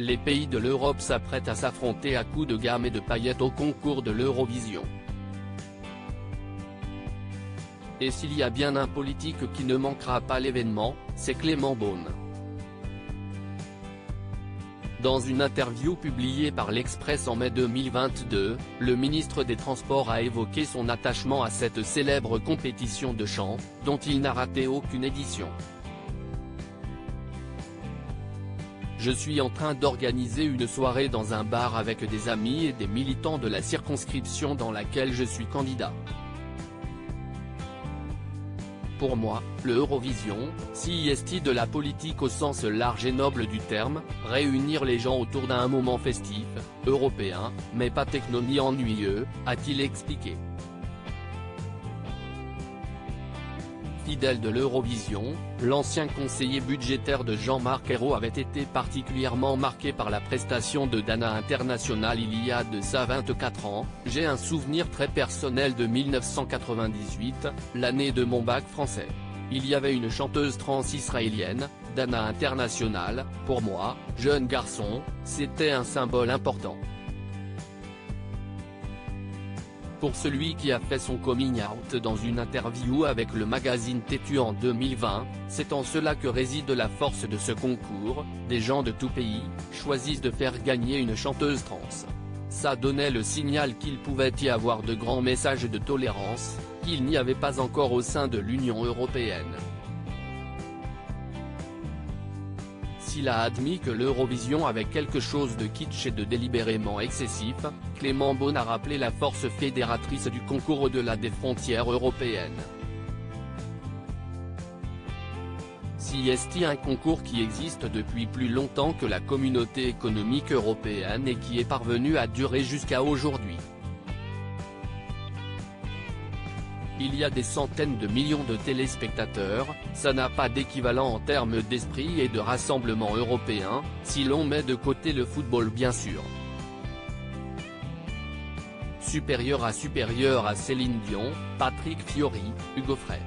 Les pays de l'Europe s'apprêtent à s'affronter à coups de gamme et de paillettes au concours de l'Eurovision. Et s'il y a bien un politique qui ne manquera pas l'événement, c'est Clément Beaune. Dans une interview publiée par l'Express en mai 2022, le ministre des Transports a évoqué son attachement à cette célèbre compétition de chant, dont il n'a raté aucune édition. Je suis en train d'organiser une soirée dans un bar avec des amis et des militants de la circonscription dans laquelle je suis candidat. Pour moi, le Eurovision, c'est de la politique au sens large et noble du terme, réunir les gens autour d'un moment festif, européen, mais pas techno ni ennuyeux, a-t-il expliqué. Fidèle de l'Eurovision, l'ancien conseiller budgétaire de Jean-Marc Ayrault avait été particulièrement marqué par la prestation de Dana International il y a de ça 24 ans. J'ai un souvenir très personnel de 1998, l'année de mon bac français. Il y avait une chanteuse trans-israélienne, Dana International, pour moi, jeune garçon, c'était un symbole important. Pour celui qui a fait son coming out dans une interview avec le magazine Têtu en 2020, c'est en cela que réside la force de ce concours, des gens de tout pays, choisissent de faire gagner une chanteuse trans. Ça donnait le signal qu'il pouvait y avoir de grands messages de tolérance, qu'il n'y avait pas encore au sein de l'Union européenne. S'il a admis que l'Eurovision avait quelque chose de kitsch et de délibérément excessif, Clément Beaune a rappelé la force fédératrice du concours au-delà des frontières européennes. C'est un concours qui existe depuis plus longtemps que la communauté économique européenne et qui est parvenu à durer jusqu'à aujourd'hui. Il y a des centaines de millions de téléspectateurs, ça n'a pas d'équivalent en termes d'esprit et de rassemblement européen, si l'on met de côté le football bien sûr. Supérieur à Céline Dion, Patrick Fiori, Hugo Frey.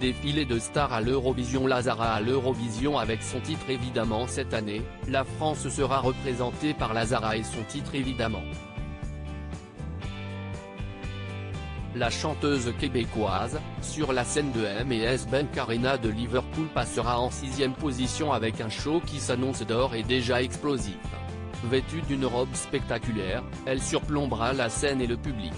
Défilé de stars à l'Eurovision. Lazara à l'Eurovision avec son titre évidemment. Cette année, la France sera représentée par Lazara et son titre évidemment. La chanteuse québécoise, sur la scène de M&S Bank Arena de Liverpool passera en 6e position avec un show qui s'annonce d'or et déjà explosif. Vêtue d'une robe spectaculaire, elle surplombera la scène et le public.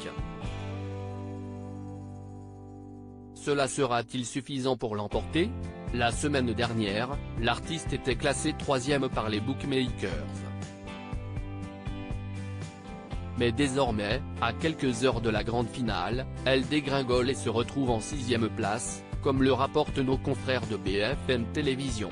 Cela sera-t-il suffisant pour l'emporter? La semaine dernière, l'artiste était classée 3e par les bookmakers. Mais désormais, à quelques heures de la grande finale, elle dégringole et se retrouve en 6e place, comme le rapportent nos confrères de BFM Télévision.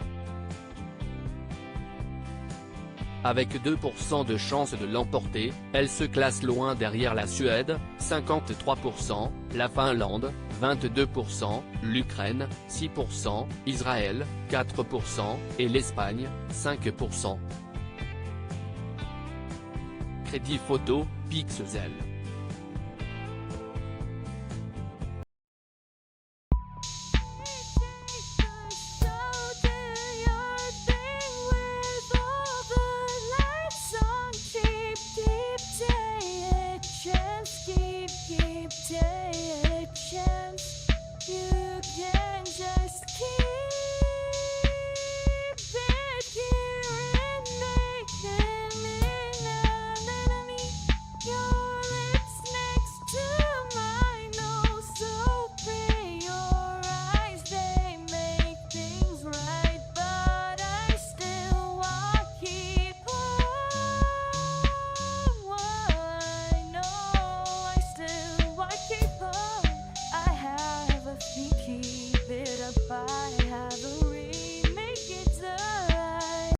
Avec 2% de chance de l'emporter, elle se classe loin derrière la Suède, 53%, la Finlande, 22%, l'Ukraine, 6%, Israël, 4% et l'Espagne, 5%. Crédit photo, Pixel. Keep